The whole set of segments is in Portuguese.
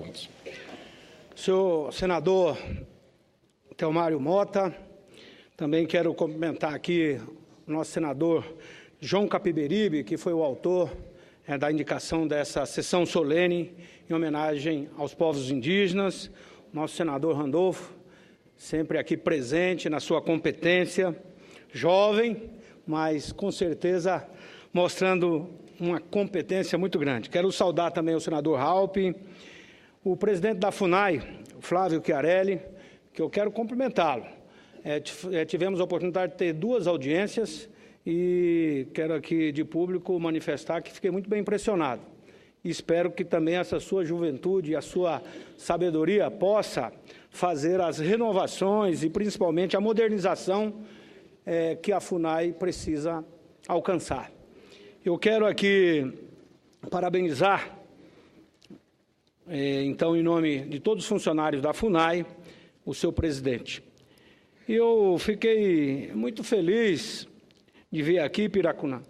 presidente. Senhor senador Telmário Mota, também quero cumprimentar aqui o nosso senador João Capiberibe, que foi o autor da indicação dessa sessão solene em homenagem aos povos indígenas, nosso senador Randolfo, sempre aqui presente na sua competência, jovem, mas com certeza mostrando uma competência muito grande. Quero saudar também o senador Raupp, o presidente da FUNAI, Flávio Chiarelli, que eu quero cumprimentá-lo. Tivemos a oportunidade de ter 2 audiências e quero aqui de público manifestar que fiquei muito bem impressionado. E espero que também essa sua juventude e a sua sabedoria possa fazer as renovações e principalmente a modernização que a FUNAI precisa alcançar. Eu quero aqui parabenizar, então, em nome de todos os funcionários da FUNAI, o seu presidente. Eu fiquei muito feliz de ver aqui, Piracunã,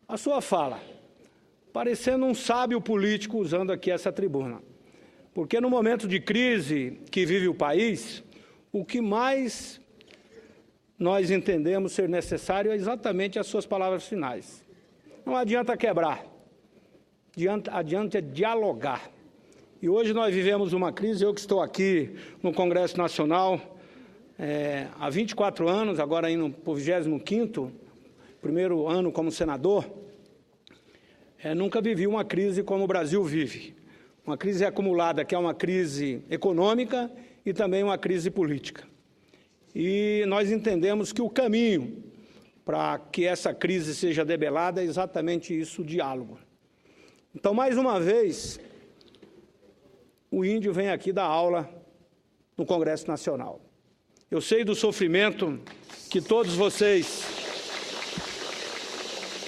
a sua fala, parecendo um sábio político usando aqui essa tribuna. Porque no momento de crise que vive o país, o que mais nós entendemos ser necessário é exatamente as suas palavras finais. Não adianta quebrar, adianta dialogar. E hoje nós vivemos uma crise, eu que estou aqui no Congresso Nacional há 24 anos, agora indo para o 25º, primeiro ano como senador, nunca vivi uma crise como o Brasil vive. Uma crise acumulada, que é uma crise econômica e também uma crise política. E nós entendemos que o caminho para que essa crise seja debelada é exatamente isso, o diálogo. Então, mais uma vez, o índio vem aqui dar aula no Congresso Nacional. Eu sei do sofrimento que todos vocês,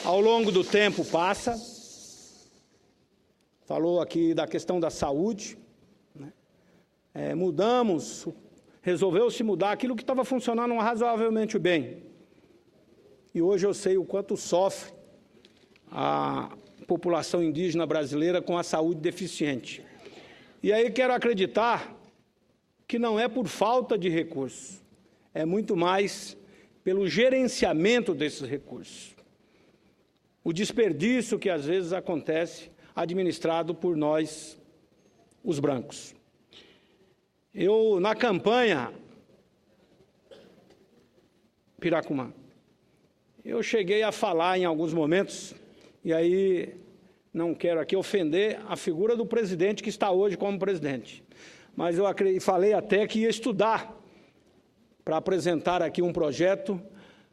ao longo do tempo, passam. Falou aqui da questão da saúde, né? Resolveu-se mudar aquilo que estava funcionando razoavelmente bem. E hoje eu sei o quanto sofre a população indígena brasileira com a saúde deficiente. E aí quero acreditar que não é por falta de recursos, é muito mais pelo gerenciamento desses recursos. O desperdício que às vezes acontece administrado por nós, os brancos. Eu, na campanha, Piracumã, eu cheguei a falar em alguns momentos, e aí não quero aqui ofender a figura do presidente que está hoje como presidente, mas eu falei até que ia estudar para apresentar aqui um projeto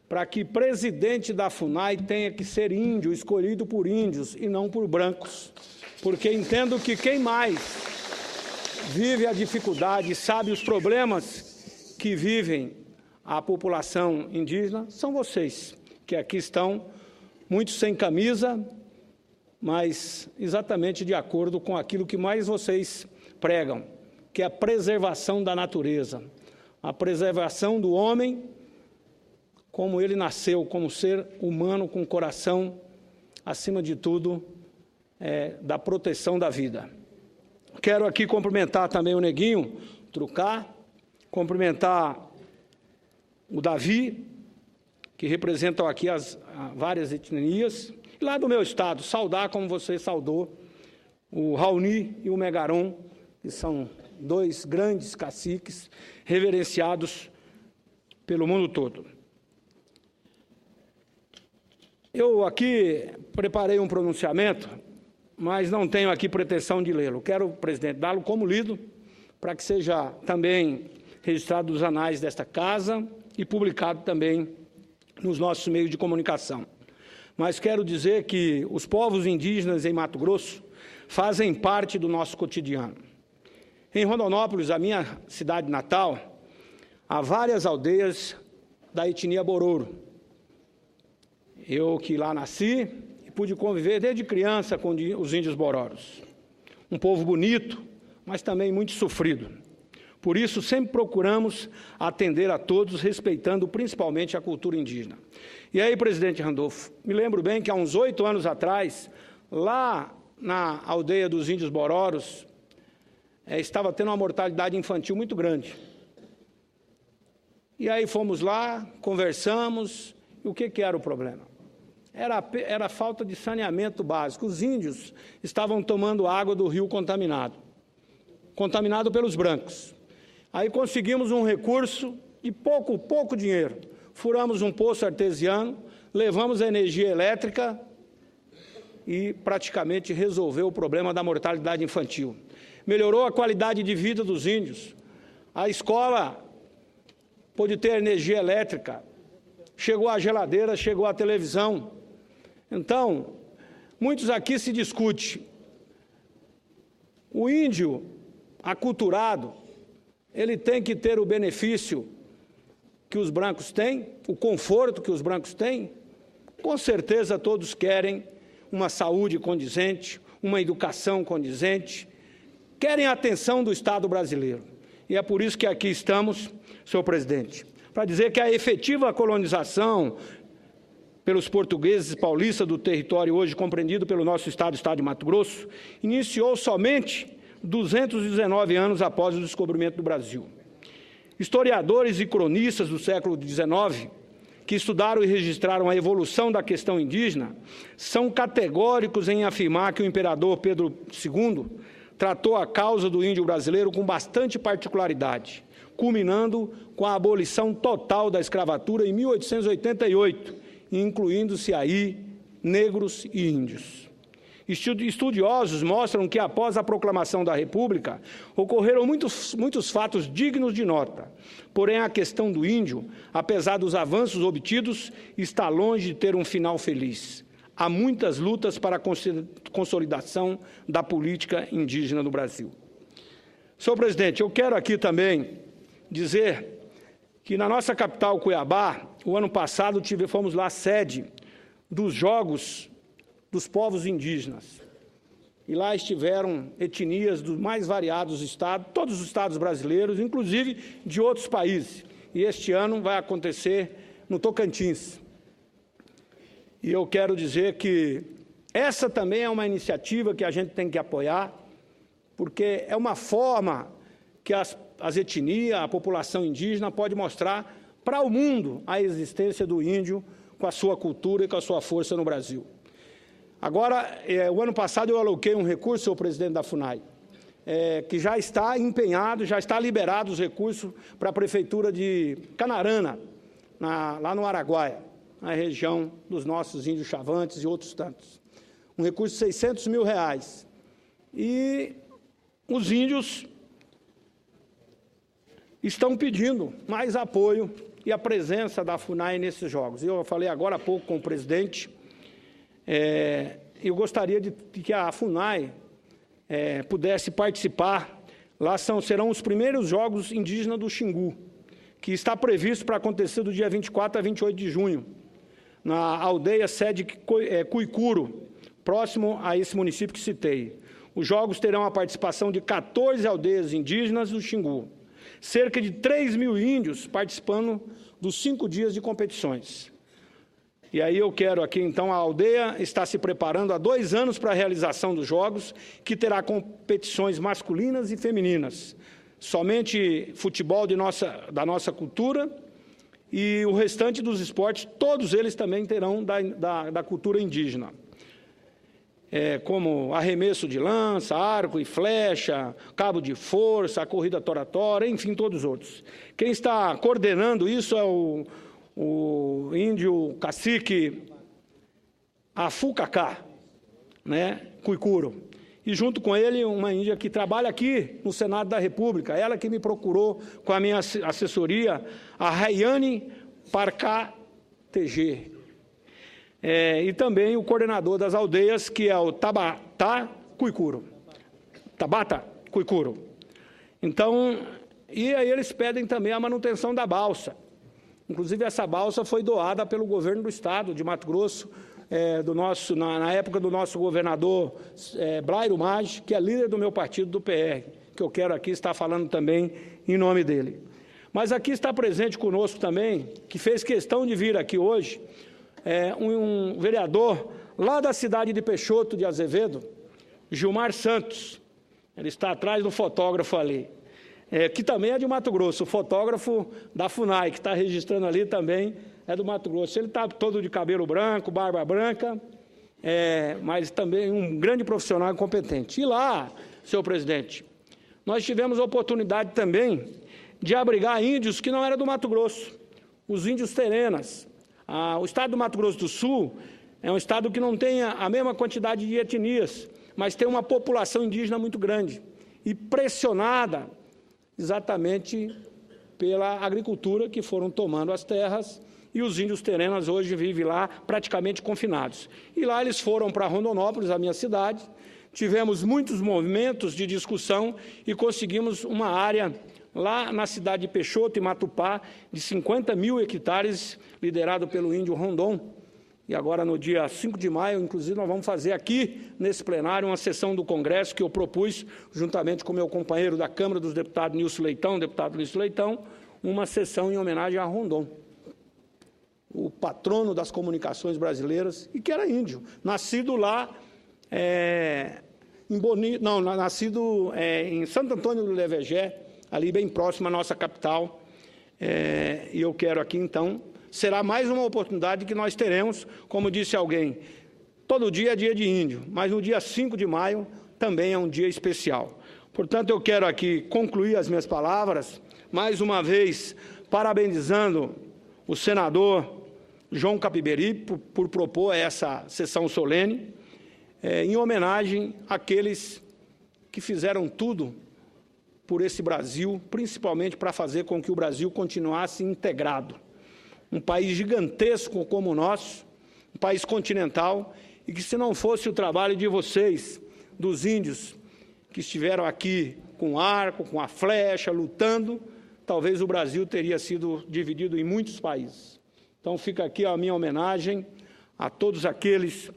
para que presidente da FUNAI tenha que ser índio, escolhido por índios e não por brancos, porque entendo que quem mais vive a dificuldade, sabe os problemas que vivem a população indígena, são vocês, que aqui estão, muitos sem camisa, mas exatamente de acordo com aquilo que mais vocês pregam, que é a preservação da natureza, a preservação do homem, como ele nasceu, como ser humano com coração, acima de tudo, da proteção da vida. Quero aqui cumprimentar também o Neguinho Trucá, cumprimentar o Davi, que representam aqui as várias etnias, e lá do meu estado, saudar, como você saudou, o Raoni e o Megaron, que são 2 grandes caciques reverenciados pelo mundo todo. Eu aqui preparei um pronunciamento, mas não tenho aqui pretensão de lê-lo. Quero, presidente, dá-lo como lido, para que seja também registrado nos anais desta casa e publicado também nos nossos meios de comunicação. Mas quero dizer que os povos indígenas em Mato Grosso fazem parte do nosso cotidiano. Em Rondonópolis, a minha cidade natal, há várias aldeias da etnia Bororo. Eu que lá nasci e pude conviver desde criança com os índios bororos. Um povo bonito, mas também muito sofrido. Por isso, sempre procuramos atender a todos, respeitando principalmente a cultura indígena. E aí, presidente Randolfo, me lembro bem que há uns 8 anos atrás, lá na aldeia dos índios bororos, estava tendo uma mortalidade infantil muito grande. E aí fomos lá, conversamos, e o que era o problema? Era a falta de saneamento básico. Os índios estavam tomando água do rio contaminado pelos brancos. Aí conseguimos um recurso de pouco dinheiro. Furamos um poço artesiano, levamos a energia elétrica e praticamente resolveu o problema da mortalidade infantil. Melhorou a qualidade de vida dos índios. A escola pôde ter energia elétrica, chegou a geladeira, chegou a televisão. Então, muitos aqui se discute. O índio aculturado, ele tem que ter o benefício que os brancos têm, o conforto que os brancos têm. Com certeza todos querem uma saúde condizente, uma educação condizente, querem a atenção do Estado brasileiro. E é por isso que aqui estamos, senhor presidente, para dizer que a efetiva colonização pelos portugueses paulistas do território hoje compreendido pelo nosso Estado de Mato Grosso, iniciou somente 219 anos após o descobrimento do Brasil. Historiadores e cronistas do século XIX, que estudaram e registraram a evolução da questão indígena, são categóricos em afirmar que o imperador Pedro II tratou a causa do índio brasileiro com bastante particularidade, culminando com a abolição total da escravatura em 1888, incluindo-se aí negros e índios. Estudiosos mostram que, após a proclamação da República, ocorreram muitos fatos dignos de nota. Porém, a questão do índio, apesar dos avanços obtidos, está longe de ter um final feliz. Há muitas lutas para a consolidação da política indígena no Brasil. Senhor presidente, eu quero aqui também dizer que na nossa capital, Cuiabá, o ano passado fomos lá sede dos Jogos dos Povos Indígenas. E lá estiveram etnias dos mais variados estados, todos os estados brasileiros, inclusive de outros países. E este ano vai acontecer no Tocantins. E eu quero dizer que essa também é uma iniciativa que a gente tem que apoiar, porque é uma forma que as etnias, a população indígena pode mostrar para o mundo a existência do índio com a sua cultura e com a sua força no Brasil. Agora, o ano passado eu aloquei um recurso, senhor presidente da FUNAI, que já está empenhado, já está liberado os recursos para a Prefeitura de Canarana, lá no Araguaia, na região dos nossos índios chavantes e outros tantos. Um recurso de R$600 mil. E os índios estão pedindo mais apoio e a presença da FUNAI nesses jogos. Eu falei agora há pouco com o presidente, eu gostaria de que a FUNAI pudesse participar. Lá serão os primeiros Jogos Indígenas do Xingu, que está previsto para acontecer do dia 24 a 28 de junho, na aldeia sede Cuicuro, próximo a esse município que citei. Os Jogos terão a participação de 14 aldeias indígenas do Xingu, cerca de 3 mil índios participando dos 5 dias de competições. E aí eu quero aqui, então, a aldeia está se preparando há 2 anos para a realização dos Jogos, que terá competições masculinas e femininas. Somente futebol da nossa cultura e o restante dos esportes, todos eles também terão da cultura indígena. Como arremesso de lança, arco e flecha, cabo de força, a corrida tora-tora, enfim, todos os outros. Quem está coordenando isso é o índio cacique Afucacá, Cuicuro. E junto com ele uma índia que trabalha aqui no Senado da República, ela que me procurou com a minha assessoria, a Rayane Parcá TG. E também o coordenador das aldeias, que é o Tabata Cuicuro. Então, e aí eles pedem também a manutenção da balsa. Inclusive, essa balsa foi doada pelo governo do Estado de Mato Grosso, na época do nosso governador Blairo Maggi, que é líder do meu partido, do PR, que eu quero aqui estar falando também em nome dele. Mas aqui está presente conosco também, que fez questão de vir aqui hoje, um vereador lá da cidade de Peixoto de Azevedo, Gilmar Santos, Ele está atrás do fotógrafo ali, que também é de Mato Grosso. O fotógrafo da FUNAI, que está registrando ali, também é do Mato Grosso. Ele está todo de cabelo branco, barba branca, mas também um grande profissional e competente. E lá, senhor presidente, nós tivemos a oportunidade também de abrigar índios que não eram do Mato Grosso, os índios terenas. O estado do Mato Grosso do Sul é um estado que não tem a mesma quantidade de etnias, mas tem uma população indígena muito grande e pressionada exatamente pela agricultura, que foram tomando as terras, e os índios terenas hoje vivem lá praticamente confinados. E lá eles foram para Rondonópolis, a minha cidade, tivemos muitos movimentos de discussão e conseguimos uma área lá na cidade de Peixoto e Matupá, de 50 mil hectares, liderado pelo índio Rondon. E agora, no dia 5 de maio, inclusive, nós vamos fazer aqui, nesse plenário, uma sessão do Congresso que eu propus, juntamente com meu companheiro da Câmara dos Deputados, Nilson Leitão, deputado Nilson Leitão, uma sessão em homenagem a Rondon, o patrono das comunicações brasileiras, e que era índio, nascido lá nascido em Santo Antônio do Levegé, ali bem próximo à nossa capital. E eu quero aqui, então, será mais uma oportunidade que nós teremos, como disse alguém, todo dia é dia de índio, mas no dia 5 de maio também é um dia especial. Portanto, eu quero aqui concluir as minhas palavras, mais uma vez, parabenizando o senador João Capiberi por propor essa sessão solene, em homenagem àqueles que fizeram tudo por esse Brasil, principalmente para fazer com que o Brasil continuasse integrado. Um país gigantesco como o nosso, um país continental, e que se não fosse o trabalho de vocês, dos índios, que estiveram aqui com o arco, com a flecha, lutando, talvez o Brasil teria sido dividido em muitos países. Então fica aqui a minha homenagem a todos aqueles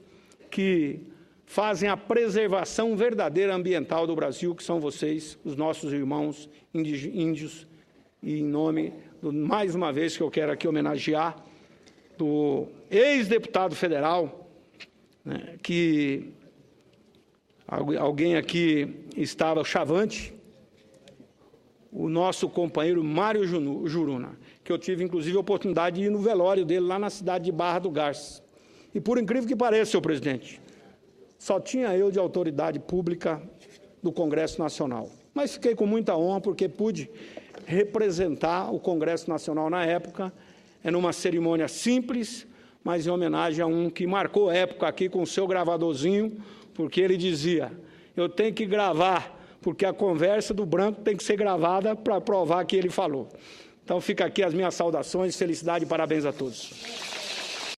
que fazem a preservação verdadeira ambiental do Brasil, que são vocês, os nossos irmãos índios, e em nome, mais uma vez, que eu quero aqui homenagear, do ex-deputado federal, né, que alguém aqui estava, Chavante, o nosso companheiro Mário Juruna, que eu tive, inclusive, a oportunidade de ir no velório dele, lá na cidade de Barra do Garças. E, por incrível que pareça, senhor presidente, só tinha eu de autoridade pública do Congresso Nacional. Mas fiquei com muita honra, porque pude representar o Congresso Nacional na época, numa cerimônia simples, mas em homenagem a um que marcou a época aqui com o seu gravadorzinho, porque ele dizia, eu tenho que gravar, porque a conversa do branco tem que ser gravada para provar que ele falou. Então fica aqui as minhas saudações, felicidade e parabéns a todos.